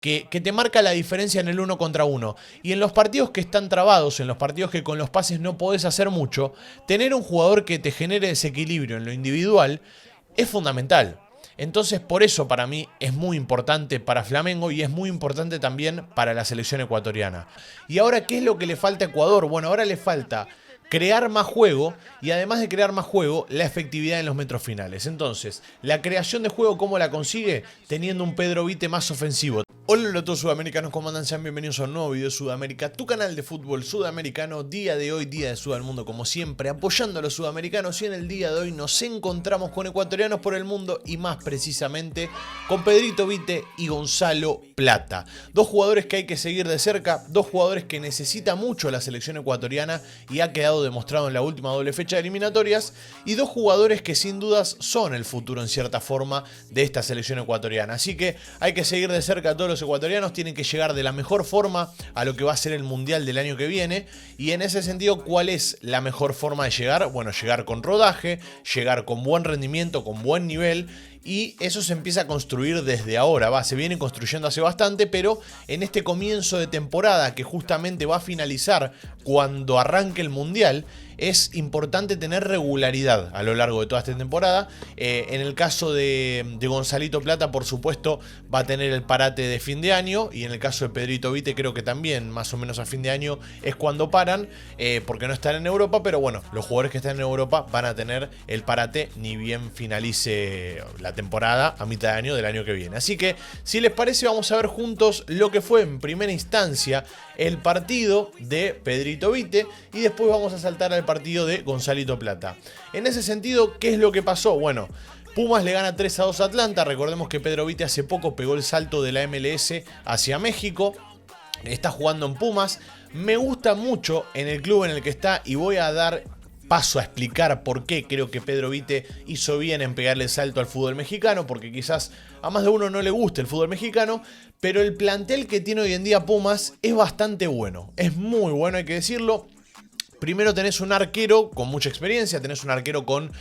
que te marca la diferencia en el uno contra uno. Y en los partidos que están trabados, en los partidos que con los pases no podés hacer mucho, tener un jugador que te genere desequilibrio en lo individual es fundamental. Entonces por eso para mí es muy importante para Flamengo y es muy importante también para la selección ecuatoriana. Y ahora, ¿qué es lo que le falta a Ecuador? Bueno, ahora le falta crear más juego y además de crear más juego, la efectividad en los metros finales. Entonces, la creación de juego, ¿cómo la consigue? Teniendo un Pedro Vite más ofensivo. Hola a todos sudamericanos, ¿cómo andan? Sean bienvenidos a un nuevo video de Sudamérica, tu canal de fútbol sudamericano. Día de hoy, día de Sud al mundo como siempre, apoyando a los sudamericanos, y en el día de hoy nos encontramos con ecuatorianos por el mundo y más precisamente con Pedrito Vite y Gonzalo Plata. Dos jugadores que hay que seguir de cerca, dos jugadores que necesita mucho la selección ecuatoriana y ha quedado demostrado en la última doble fecha de eliminatorias, y dos jugadores que sin dudas son el futuro en cierta forma de esta selección ecuatoriana. Así que hay que seguir de cerca a todos los ecuatorianos, tienen que llegar de la mejor forma a lo que va a ser el mundial del año que viene. Y en ese sentido, ¿cuál es la mejor forma de llegar? Bueno, llegar con rodaje, llegar con buen rendimiento, con buen nivel. Y eso se empieza a construir desde ahora, se viene construyendo hace bastante, pero en este comienzo de temporada que justamente va a finalizar cuando arranque el mundial, es importante tener regularidad a lo largo de toda esta temporada. En el caso de Gonzalito Plata, por supuesto, va a tener el parate de fin de año, y en el caso de Pedrito Vite creo que también más o menos a fin de año es cuando paran, porque no están en Europa, pero bueno, los jugadores que están en Europa van a tener el parate ni bien finalice la temporada a mitad de año del año que viene. Así que, si les parece, vamos a ver juntos lo que fue en primera instancia el partido de Pedrito Vite y después vamos a saltar al partido de Gonzalito Plata. En ese sentido, ¿qué es lo que pasó? Bueno, Pumas le gana 3-2 a Atlanta. Recordemos que Pedro Vite hace poco pegó el salto de la MLS hacia México. Está jugando en Pumas. Me gusta mucho en el club en el que está y voy a dar paso a explicar por qué creo que Pedro Vite hizo bien en pegarle el salto al fútbol mexicano, porque quizás a más de uno no le guste el fútbol mexicano, pero el plantel que tiene hoy en día Pumas es bastante bueno, es muy bueno, hay que decirlo. Primero tenés un arquero con mucha experiencia, tenés un arquero con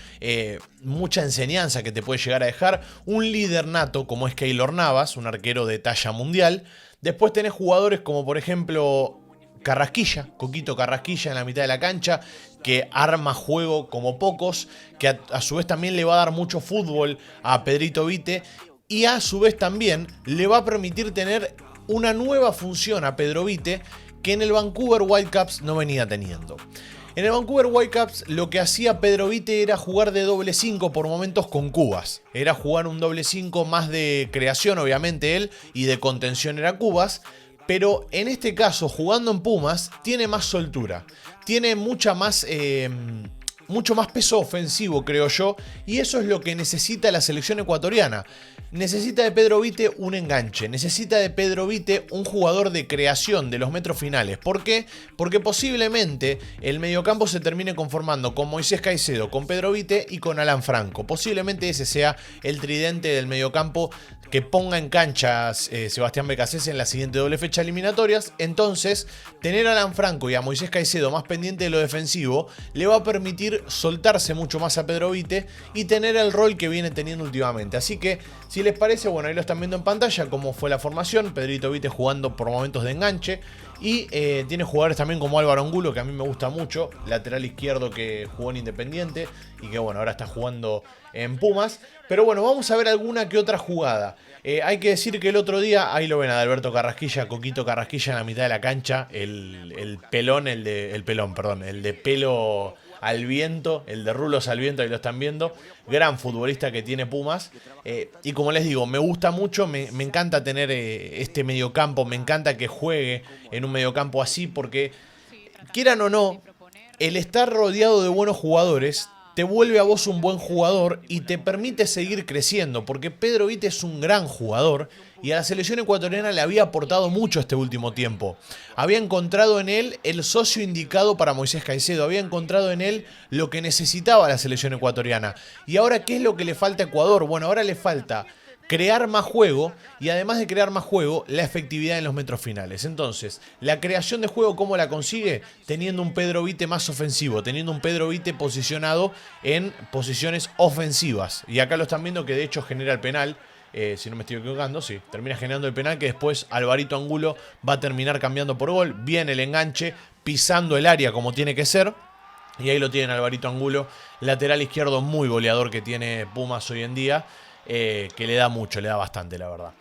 mucha enseñanza que te puede llegar a dejar, un líder nato como es Keylor Navas, un arquero de talla mundial. Después tenés jugadores como por ejemplo Carrasquilla, Coquito Carrasquilla en la mitad de la cancha, que arma juego como pocos, que a su vez también le va a dar mucho fútbol a Pedrito Vite y a su vez también le va a permitir tener una nueva función a Pedro Vite que en el Vancouver Whitecaps no venía teniendo. En el Vancouver Whitecaps lo que hacía Pedro Vite era jugar de doble 5 por momentos con Cubas. Era jugar un doble 5 más de creación, obviamente él, y de contención era Cubas. Pero en este caso, jugando en Pumas, tiene más soltura. Tiene mucho más peso ofensivo, creo yo. Y eso es lo que necesita la selección ecuatoriana. Necesita de Pedro Vite un enganche. Necesita de Pedro Vite un jugador de creación de los metros finales. ¿Por qué? Porque posiblemente el mediocampo se termine conformando con Moisés Caicedo, con Pedro Vite y con Alan Franco. Posiblemente ese sea el tridente del mediocampo que ponga en cancha Sebastián Becasese en la siguiente doble fecha eliminatorias. Entonces, tener a Alan Franco y a Moisés Caicedo más pendiente de lo defensivo le va a permitir soltarse mucho más a Pedro Vite y tener el rol que viene teniendo últimamente. Así que, si les parece, bueno, ahí lo están viendo en pantalla cómo fue la formación. Pedrito Vite jugando por momentos de enganche. Y tiene jugadores también como Álvaro Angulo, que a mí me gusta mucho, lateral izquierdo que jugó en Independiente y que bueno, ahora está jugando en Pumas. Pero bueno, vamos a ver alguna que otra jugada. Hay que decir que el otro día, ahí lo ven a Alberto Carrasquilla, Coquito Carrasquilla en la mitad de la cancha, el de pelo al viento, el de rulos al viento, ahí lo están viendo, gran futbolista que tiene Pumas, y como les digo, me gusta mucho, me encanta tener este mediocampo, me encanta que juegue en un mediocampo así, porque quieran o no, el estar rodeado de buenos jugadores te vuelve a vos un buen jugador y te permite seguir creciendo, porque Pedro Vite es un gran jugador y a la selección ecuatoriana le había aportado mucho este último tiempo. Había encontrado en él el socio indicado para Moisés Caicedo, había encontrado en él lo que necesitaba la selección ecuatoriana. Y ahora, ¿qué es lo que le falta a Ecuador? Bueno, ahora le falta crear más juego y además de crear más juego, la efectividad en los metros finales. Entonces, la creación de juego, ¿cómo la consigue? Teniendo un Pedro Vite más ofensivo, teniendo un Pedro Vite posicionado en posiciones ofensivas. Y acá lo están viendo que de hecho genera el penal. si no me estoy equivocando, sí, termina generando el penal que después Alvarito Angulo va a terminar cambiando por gol. Viene el enganche, pisando el área como tiene que ser. Y ahí lo tienen Alvarito Angulo, lateral izquierdo muy goleador que tiene Pumas hoy en día, que le da mucho, le da bastante, la verdad.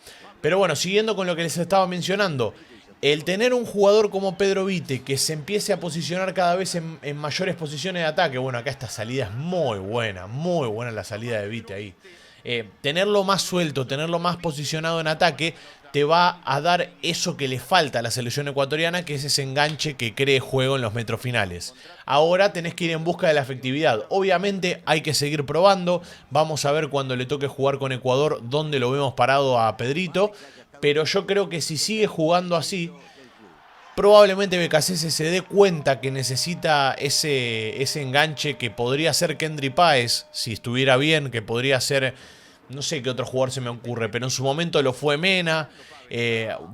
Pero bueno, siguiendo con lo que les estaba mencionando, el tener un jugador como Pedro Vite que se empiece a posicionar cada vez en mayores posiciones de ataque. Bueno, acá esta salida es muy buena la salida de Vite ahí. Tenerlo más suelto, tenerlo más posicionado en ataque, te va a dar eso que le falta a la selección ecuatoriana, que es ese enganche que cree juego en los metros finales. Ahora tenés que ir en busca de la efectividad. Obviamente hay que seguir probando. Vamos a ver cuando le toque jugar con Ecuador dónde lo vemos parado a Pedrito. Pero yo creo que si sigue jugando así, probablemente BKC se dé cuenta que necesita ese enganche que podría ser Kendry Páez, si estuviera bien, que podría ser, no sé qué otro jugador se me ocurre, pero en su momento lo fue Mena.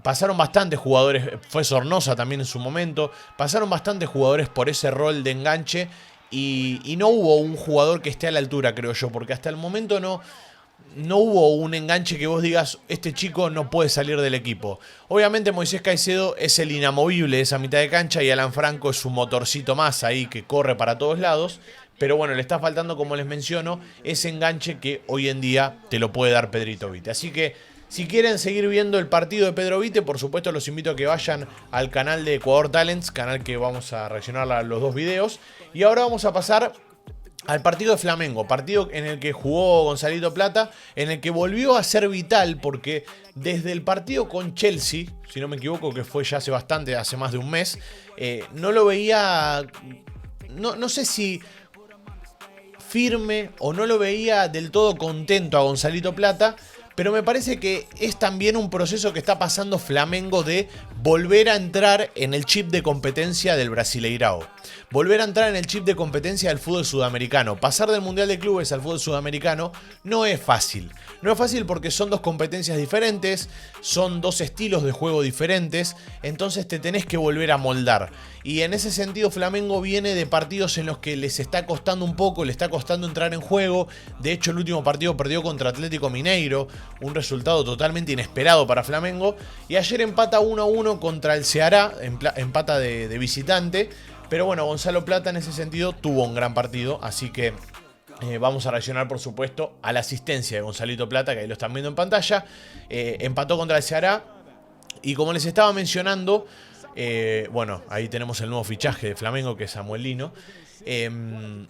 Pasaron bastantes jugadores, fue Sornosa también en su momento, pasaron bastantes jugadores por ese rol de enganche y no hubo un jugador que esté a la altura, creo yo, porque hasta el momento no hubo un enganche que vos digas, este chico no puede salir del equipo. Obviamente Moisés Caicedo es el inamovible de esa mitad de cancha y Alan Franco es un motorcito más ahí que corre para todos lados. Pero bueno, le está faltando, como les menciono, ese enganche que hoy en día te lo puede dar Pedrito Vite. Así que si quieren seguir viendo el partido de Pedro Vite, por supuesto los invito a que vayan al canal de Ecuador Talents, canal que vamos a reaccionar a los dos videos. Y ahora vamos a pasar al partido de Flamengo, partido en el que jugó Gonzalito Plata, en el que volvió a ser vital porque desde el partido con Chelsea, si no me equivoco que fue ya hace bastante, hace más de un mes, no lo veía, no sé si firme o no lo veía del todo contento a Gonzalito Plata, pero me parece que es también un proceso que está pasando Flamengo de volver a entrar en el chip de competencia del Brasileirao. Volver a entrar en el chip de competencia del fútbol sudamericano. Pasar del Mundial de Clubes al fútbol sudamericano no es fácil. No es fácil porque son dos competencias diferentes, son dos estilos de juego diferentes, entonces te tenés que volver a moldar. Y en ese sentido Flamengo viene de partidos en los que les está costando un poco, le está costando entrar en juego. De hecho el último partido perdió contra Atlético Mineiro, un resultado totalmente inesperado para Flamengo. Y ayer empata 1-1 contra el Ceará, empata de visitante. Pero bueno, Gonzalo Plata en ese sentido tuvo un gran partido, así que vamos a reaccionar por supuesto a la asistencia de Gonzalito Plata, que ahí lo están viendo en pantalla. Empató contra el Ceará y como les estaba mencionando, bueno, ahí tenemos el nuevo fichaje de Flamengo, que es Samuel Lino. En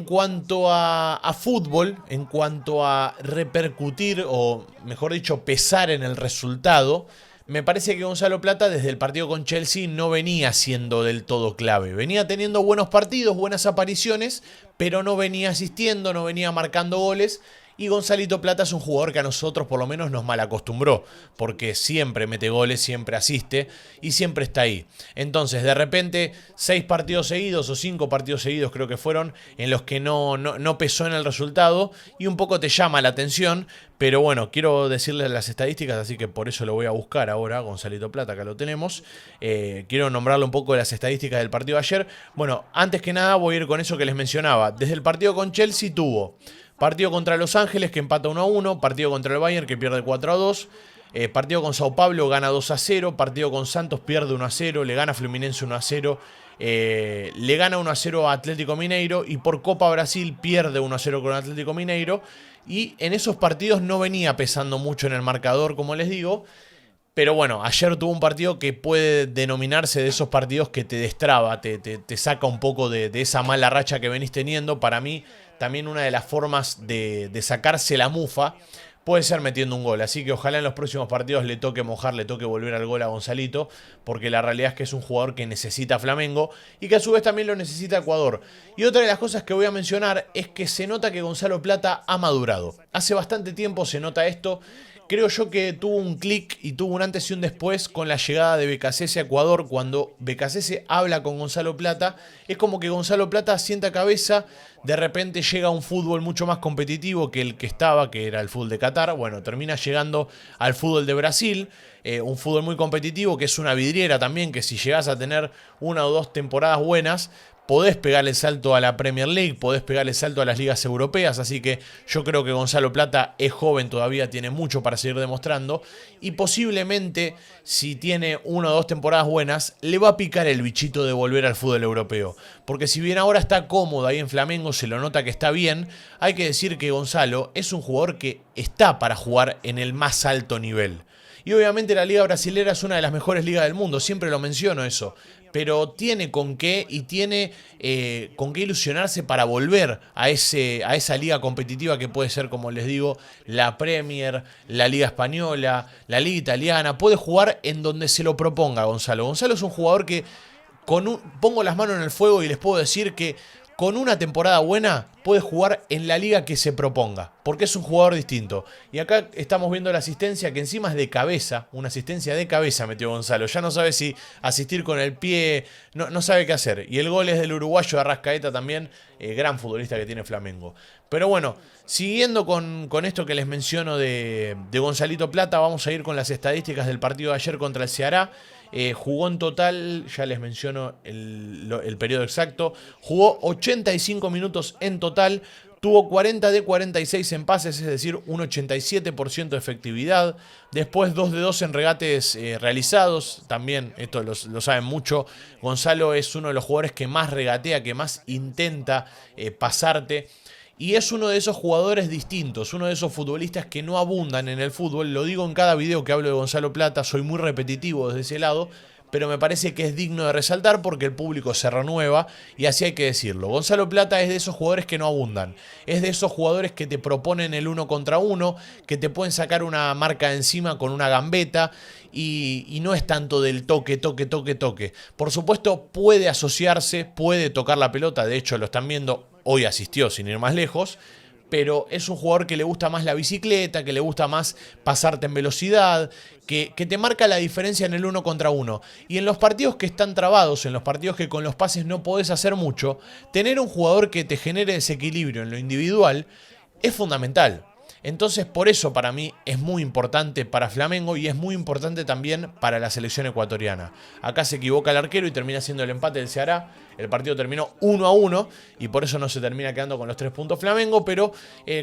cuanto a fútbol, en cuanto a repercutir, o mejor dicho, pesar en el resultado, me parece que Gonzalo Plata desde el partido con Chelsea no venía siendo del todo clave. Venía teniendo buenos partidos, buenas apariciones, pero no venía asistiendo, no venía marcando goles. Y Gonzalito Plata es un jugador que a nosotros por lo menos nos malacostumbró, porque siempre mete goles, siempre asiste y siempre está ahí. Entonces de repente 6 partidos seguidos o 5 partidos seguidos creo que fueron en los que no pesó en el resultado y un poco te llama la atención. Pero bueno, quiero decirles las estadísticas, así que por eso lo voy a buscar ahora, Gonzalito Plata, acá lo tenemos. Quiero nombrarle un poco de las estadísticas del partido de ayer. Bueno, antes que nada voy a ir con eso que les mencionaba. Desde el partido con Chelsea tuvo partido contra Los Ángeles que empata 1-1, partido contra el Bayern que pierde 4-2, partido con Sao Paulo gana 2-0, partido con Santos pierde 1-0, le gana Fluminense 1-0, le gana 1-0 a Atlético Mineiro y por Copa Brasil pierde 1-0 con Atlético Mineiro. Y en esos partidos no venía pesando mucho en el marcador, como les digo. Pero bueno, ayer tuvo un partido que puede denominarse de esos partidos que te destraba, te saca un poco de esa mala racha que venís teniendo. Para mí, también una de las formas de sacarse la mufa puede ser metiendo un gol. Así que ojalá en los próximos partidos le toque mojar, le toque volver al gol a Gonzalito, porque la realidad es que es un jugador que necesita Flamengo y que a su vez también lo necesita Ecuador. Y otra de las cosas que voy a mencionar es que se nota que Gonzalo Plata ha madurado. Hace bastante tiempo se nota esto. Creo yo que tuvo un clic y tuvo un antes y un después con la llegada de Becasese a Ecuador. Cuando Becasese habla con Gonzalo Plata, es como que Gonzalo Plata sienta cabeza, de repente llega a un fútbol mucho más competitivo que el que estaba, que era el fútbol de Qatar. Bueno, termina llegando al fútbol de Brasil, un fútbol muy competitivo, que es una vidriera también, que si llegás a tener una o dos temporadas buenas, podés pegar el salto a la Premier League, podés pegar el salto a las ligas europeas, así que yo creo que Gonzalo Plata es joven todavía, tiene mucho para seguir demostrando y posiblemente si tiene una o dos temporadas buenas, le va a picar el bichito de volver al fútbol europeo. Porque si bien ahora está cómodo ahí en Flamengo, se lo nota que está bien, hay que decir que Gonzalo es un jugador que está para jugar en el más alto nivel. Y obviamente la Liga Brasilera es una de las mejores ligas del mundo, siempre lo menciono eso. Pero tiene con qué y tiene con qué ilusionarse para volver a esa liga competitiva que puede ser, como les digo, la Premier, la Liga Española, la Liga Italiana. Puede jugar en donde se lo proponga Gonzalo. Gonzalo es un jugador que pongo las manos en el fuego y les puedo decir que con una temporada buena puede jugar en la liga que se proponga, porque es un jugador distinto. Y acá estamos viendo la asistencia que encima es de cabeza, una asistencia de cabeza metió Gonzalo. Ya no sabe si asistir con el pie, no sabe qué hacer. Y el gol es del uruguayo Arrascaeta también, gran futbolista que tiene Flamengo. Pero bueno, siguiendo con esto que les menciono de Gonzalito Plata, vamos a ir con las estadísticas del partido de ayer contra el Ceará. Jugó en total, ya les menciono el periodo exacto, jugó 85 minutos en total, tuvo 40 de 46 en pases, es decir, un 87% de efectividad, después 2 de 2 en regates realizados, también esto lo saben mucho, Gonzalo es uno de los jugadores que más regatea, que más intenta pasarte. Y es uno de esos jugadores distintos, uno de esos futbolistas que no abundan en el fútbol. Lo digo en cada video que hablo de Gonzalo Plata, soy muy repetitivo desde ese lado, pero me parece que es digno de resaltar porque el público se renueva y así hay que decirlo. Gonzalo Plata es de esos jugadores que no abundan, es de esos jugadores que te proponen el uno contra uno, que te pueden sacar una marca de encima con una gambeta y no es tanto del toque. Por supuesto puede asociarse, puede tocar la pelota, de hecho lo están viendo. Hoy asistió sin ir más lejos, pero es un jugador que le gusta más la bicicleta, que le gusta más pasarte en velocidad, que te marca la diferencia en el uno contra uno. Y en los partidos que están trabados, en los partidos que con los pases no podés hacer mucho, tener un jugador que te genere desequilibrio en lo individual es fundamental. Entonces por eso para mí es muy importante para Flamengo y es muy importante también para la selección ecuatoriana. Acá se equivoca el arquero y termina siendo el empate del Ceará. El partido terminó 1-1 y por eso no se termina quedando con los 3 puntos Flamengo. Pero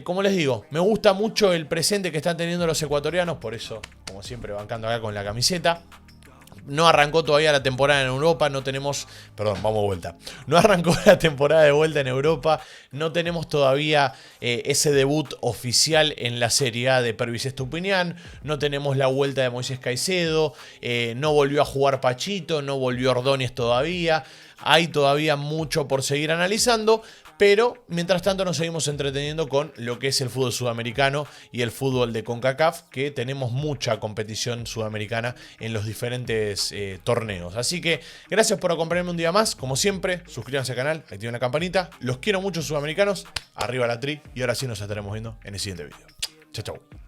como les digo, me gusta mucho el presente que están teniendo los ecuatorianos. Por eso, como siempre, bancando acá con la camiseta. No arrancó todavía la temporada en Europa, no tenemos... Perdón, vamos de vuelta. No arrancó la temporada de vuelta en Europa, no tenemos todavía ese debut oficial en la Serie A de Pervis Estupiñán, no tenemos la vuelta de Moisés Caicedo, no volvió a jugar Pachito, no volvió Ordóñez todavía. Hay todavía mucho por seguir analizando, pero mientras tanto nos seguimos entreteniendo con lo que es el fútbol sudamericano y el fútbol de CONCACAF, que tenemos mucha competición sudamericana en los diferentes torneos. Así que gracias por acompañarme un día más. Como siempre, suscríbanse al canal, activen la campanita. Los quiero mucho, sudamericanos. Arriba la tri. Y ahora sí nos estaremos viendo en el siguiente video. Chau, chau.